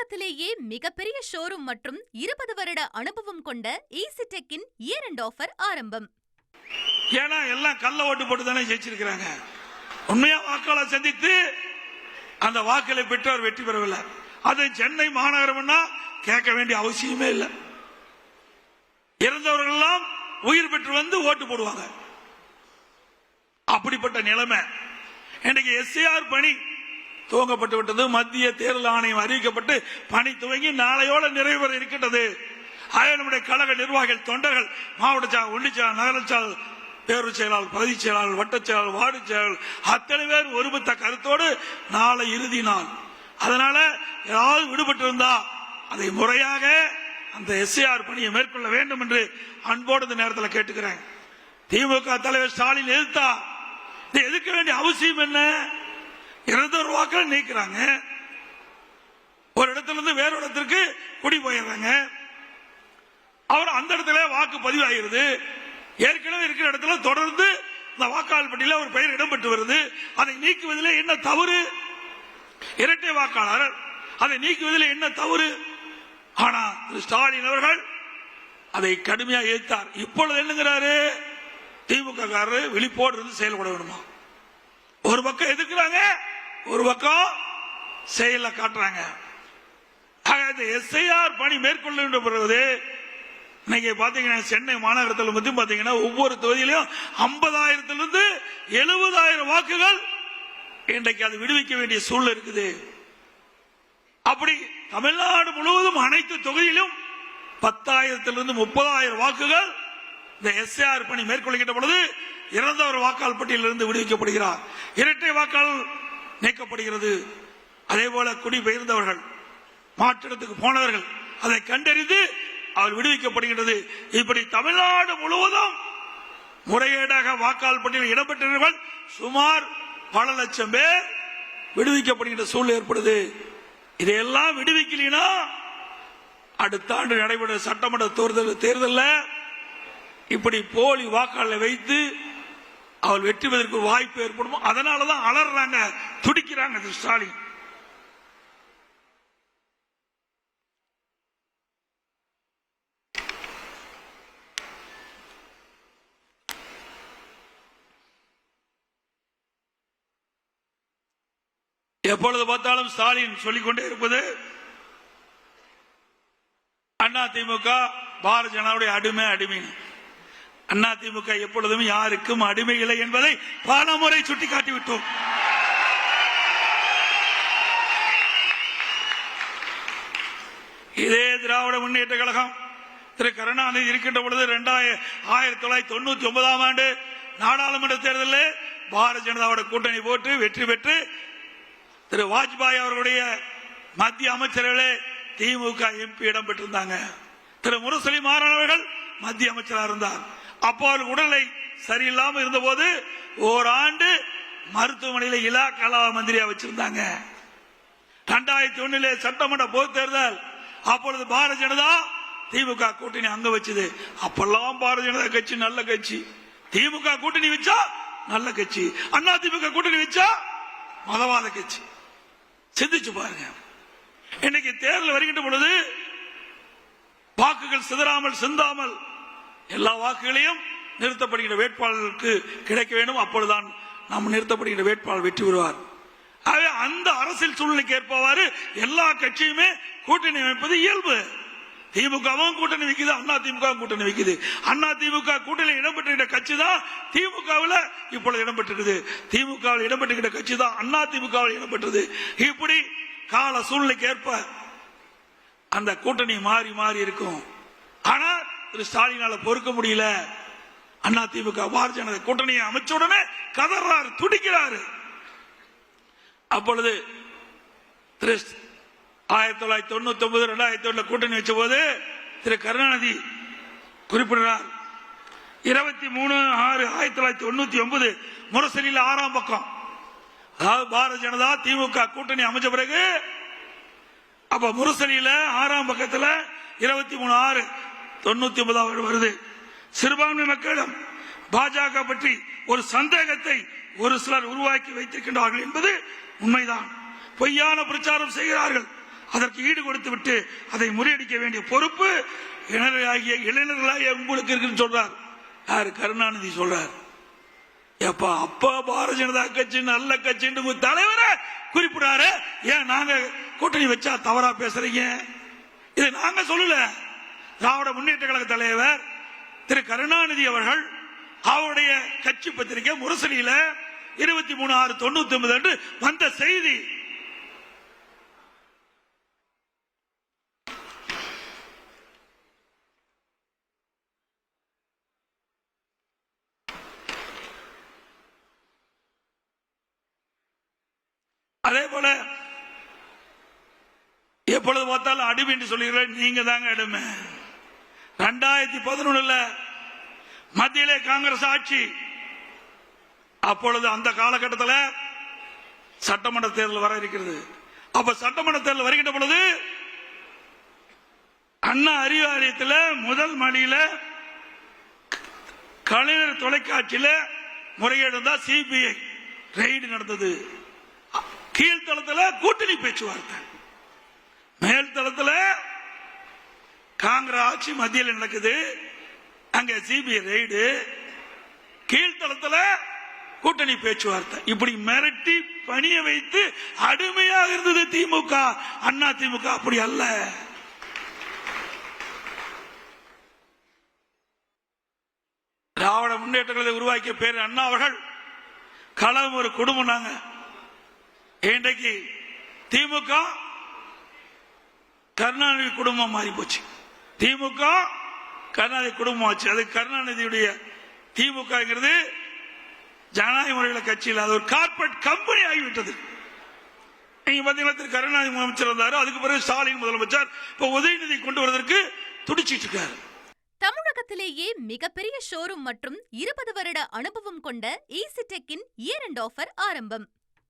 தமிழகத்திலேயே மிகப்பெரிய ஷோரூம் மற்றும் 20 வருட அனுபவம் கொண்ட ஈசிடெக்கின் இயர் எண்ட் ஆஃபர் ஆரம்பம். ஏன்னா எல்லாம் கள்ள ஓட்டு போட்டு தானே ஜெயிச்சிருக்கிறாங்க. உண்மையா வாக்காளர் சந்தித்து அந்த வாக்களை பெற்றவர் வெற்றி பெறவில்லை. அது சென்னை மாநகரம்னா கேட்க வேண்டிய அவசியமே இல்லை. இறந்தவர்கள் எல்லாம் உயிர் பெற்று வந்து ஓட்டு போடுவாங்க. அப்படிப்பட்ட நிலைமை இன்னைக்கு எஸ்ஐஆர் பணி துவங்கப்பட்டு விட்டது. மத்திய தேர்தல் ஆணையம் அறிவிக்கப்பட்டு பணி துவங்கி நாளையோடு நிறைவு பெற இருக்கின்றது. நம்முடைய கழக நிர்வாகிகள், தொண்டர்கள், மாவட்ட செயலாளர், ஒன்றிய செயலாளர், நகர செயலாளர், பேரூர் செயலாளர், பகுதி செயலாளர், வட்டச் செயலாளர், வார்டு செயலாளர் அத்தனை பேர் ஒருமித்த கருத்தோடு நாளை இறுதி நாள். அதனால ஏதாவது விடுபட்டு இருந்தா அதை முறையாக அந்த எஸ்ஐஆர் பணியை மேற்கொள்ள வேண்டும் என்று அன்போடு இந்த நேரத்தில் கேட்டுக்கிறேன். திமுக தலைவர் ஸ்டாலின் எதிர்த்தா எதிர்க்க வேண்டிய அவசியம் என்ன? 200 வாக்கள் நீக்கிறாங்க. ஒரு இடத்துல இருந்து வேற இடத்திற்கு குடி போயிடுறாங்க. அவர் அந்த இடத்துல வாக்கு பதிவாகிறது. ஏற்கனவே இருக்கிற இடத்துல தொடர்ந்து இந்த வாக்காளர் பட்டியலில் ஒரு பெயர் இடம்பெற்று வருது. அதை நீக்குவதில் என்ன தவறு? இரட்டை வாக்காளர், அதை நீக்குவதில் என்ன தவறு? ஆனா ஸ்டாலின் அவர்கள் அதை கடுமையாக எதிர்த்தார். இப்பொழுது என்னங்கிறாரு? திமுக காரர் விழிப்போடு இருந்து செயல்பட வேணுமா? ஒரு பக்கம் எதிர்க்கிறாங்க, ஒரு பக்கம் செயல காட்டுறாங்க. எஸ்ஐஆர் பணி மேற்கொள்ள பிறகு இன்னைக்கு பாத்தீங்கன்னா சென்னை மாநகரத்தில் பத்தி பாத்தீங்கன்னா ஒவ்வொரு தொகுதியிலும் 50,000 70,000 வாக்குகள் இன்றைக்கு அது விடுவிக்க வேண்டிய சூழல் இருக்குது. அப்படி தமிழ்நாடு முழுவதும் அனைத்து தொகுதியிலும் 10,000 30,000 வாக்குகள் இந்த எஸ்ஐஆர் பணி மேற்கொள்கின்ற பொழுது இறந்தவர் வாக்காளர் பட்டியலிருந்து விடுவிக்கப்படுகிறார். இரட்டை வாக்காளர் நீக்கப்படுகிறது. அதே போல குடிபெயர்ந்தவர்கள், மாற்றிடத்துக்கு போனவர்கள் அதை கண்டறிந்து அவர் விடுவிக்கப்படுகின்றது. இப்படி தமிழ்நாடு முழுவதும் முறைகேடாக வாக்காளர் பட்டியலில் இடம்பெற்றவர்கள் சுமார் பல லட்சம் பேர் விடுவிக்கப்படுகின்ற சூழல் ஏற்படுது. இதையெல்லாம் விடுவிக்கலனா அடுத்த ஆண்டு நடைபெற்ற சட்டமன்ற தேர்தலில் இப்படி போலி வாக்காளரை வைத்து அவர் வெற்றி பெறுவதற்கு ஒரு வாய்ப்பு ஏற்படும். அதனாலதான் அலறாங்க, துடிக்கிறாங்க ஸ்டாலின். எப்பொழுது பார்த்தாலும் ஸ்டாலின் சொல்லிக்கொண்டே இருப்பது அதிமுக பாரதிய ஜனதாவுடைய அடிமை. அதிமுக எப்பொழுதும் யாருக்கும் அடிமை இல்லை என்பதை பல முறை சுட்டிக்காட்டிவிட்டோம். இதே திராவிட முன்னேற்ற கழகம் திரு கருணாநிதி இருக்கின்ற பொழுது 1999 ஆண்டு நாடாளுமன்ற தேர்தலில் பாரதிய ஜனதாவோட கூட்டணி போட்டு வெற்றி பெற்று திரு வாஜ்பாய் அவர்களுடைய மத்திய அமைச்சர்களே திமுக எம்பி இடம் பெற்றிருந்தாங்க. திரு முரசொலி மாறன் அவர்கள் மத்திய அமைச்சராக இருந்தார். அப்போ உடல்நிலை சரியில்லாமல் இருந்த போது ஓராண்டு மருத்துவமனையில் இலாக்கா மந்திரியா வச்சிருந்தாங்க. 2001 சட்டமன்ற பொது தேர்தல், அப்பொழுது பாரதிய ஜனதா திமுக கூட்டணி அங்க வச்சது. அப்பெல்லாம் பாரதிய ஜனதா கட்சி நல்ல கட்சி. திமுக கூட்டணி வச்சா நல்ல கட்சி, அண்ணா திமுக கூட்டணி வச்சா மதவாத கட்சி. சிந்திச்சு பாருங்க. இன்னைக்கு தேர்தல் வருகின்ற பொழுது வாக்குகள் சிதறாமல் சிந்தாமல் எல்லா வாக்குகளையும் நிறுத்தப்படுகின்ற வேட்பாளருக்கு கிடைக்க வேண்டும். அப்பொழுதுதான் நாம் நிறுத்தப்படுகின்ற வேட்பாளர் வெற்றி பெறுவார். அந்த அரசியல் சூழ்நிலைக்கு ஏற்பவாறு எல்லா கட்சியுமே கூட்டணி அமைப்பது இயல்பு. திமுகவும் கூட்டணி வைக்குது, அண்ணா திமுக கூட்டணி வைக்குது. அண்ணா திமுக கூட்டணி இடம்பெற்ற கட்சி தான் திமுகவில் இப்பொழுது இடம்பெற்றிருக்குது. திமுகவில் இடம்பெற்ற கட்சி தான் அண்ணா திமுகவில் இடம்பெற்றது. இப்படி கால சூழ்நிலைக்கு ஏற்ப அந்த கூட்டணி மாறி மாறி இருக்கும். ஆனா திரு ஸ்டாலினால பொறுக்க முடியல. அண்ணா திமுக பாரதிய ஜனதா கூட்டணியை அமைச்ச உடனே கதறாரு, துடிக்கிறாரு. அப்பொழுது 1999 2001 கூட்டணி வச்ச போது திரு கருணாநிதி குறிப்பிடுறார். 23/6/1999 முரசொலியில் 6ஆம் பக்கம், அதாவது பாரதிய ஜனதா திமுக கூட்டணி அமைச்ச பிறகு அப்ப முரசொலியில 6ஆம் பக்கத்தில் 23/6/1999 வருது. சிறுபான்மை மக்களிடம் பாஜக பற்றி ஒரு சந்தேகத்தை ஒரு சிலர் உருவாக்கி வைத்திருக்கின்றார்கள் என்பது உண்மைதான். பொய்யான பிரச்சாரம் செய்கிறார்கள். அதற்கு ஈடு கொடுத்து விட்டு அதை முறியடிக்க வேண்டிய பொறுப்பு இளைஞர்களாகிய உங்களுக்கு இருக்குன்னு சொல்றார். யாரு? கருணாநிதி சொல்றார். எப்ப அப்பா பாரதிய ஜனதா கட்சி நல்ல கட்சின்னு தலைவரை குறிப்பிடாரு. ஏன் நாங்க கூட்டணி வச்சா தவறா பேசுறீங்க? இது நாங்க சொல்லல. திராவிட முன்னேற்ற கழக தலைவர் திரு கருணாநிதி அவர்கள் அவருடைய கட்சி பத்திரிகை முரசொலியில 23/6/99 அன்று வந்த செய்தி. அதே போல எப்பொழுது பார்த்தாலும் அடிமை என்று சொல்லுகிறேன். நீங்க தாங்க அடிமை. 2011 மத்தியிலே காங்கிரஸ் ஆட்சி. அப்பொழுது அந்த காலகட்டத்தில் சட்டமன்ற தேர்தல் வர இருக்கிறது. அப்ப சட்டமன்ற தேர்தல் வருகின்ற பொழுது அண்ணா அறிவாலயத்தில் முதல் மாடியில் கலைஞர் தொலைக்காட்சியில் முறைகேடு தான் சிபிஐ ரெய்டு நடந்தது. கீழ்த்தளத்தில் கூட்டணி பேச்சுவார்த்தை, மேல்தளத்தில் காங்கிரஸ் ஆட்சி மத்தியில் நடக்குது. அங்க சிபிஐ ரெய்டு, கீழ்த்தளத்தில் கூட்டணி பேச்சுவார்த்தை. இப்படி மிரட்டி பணிய வைத்து அடிமையாக இருந்தது திமுக. அண்ணா திமுக அப்படி அல்ல. திராவிட முன்னேற்றங்களை உருவாக்கிய பேர் அண்ணா அவர்கள். களம் ஒரு குடும்பம். நாங்க இன்றைக்கு திமுக கருணாநிதி குடும்பம் மாறி போச்சு. திமுக கருணாநிதி குடும்பம் ஆச்சு. அது கருணாநிதியுடைய திமுகங்கிறது ஜனநாயக முறையில கட்சியில் அது ஒரு கார்பரேட் கம்பெனி ஆகிவிட்டது. நீங்க பாத்தீங்கன்னா திரு கருணாநிதி முதலமைச்சர் இருந்தாரு. அதுக்கு பிறகு ஸ்டாலின் முதலமைச்சர். இப்ப உதயநிதி கொண்டு வருவதற்கு துடிச்சிட்டு இருக்காரு. தமிழகத்திலேயே மிகப்பெரிய ஷோரூம் மற்றும் 20 வருட அனுபவம் கொண்ட ஈசி டெக்கின் இயர் எண்ட் ஆஃபர் ஆரம்பம்.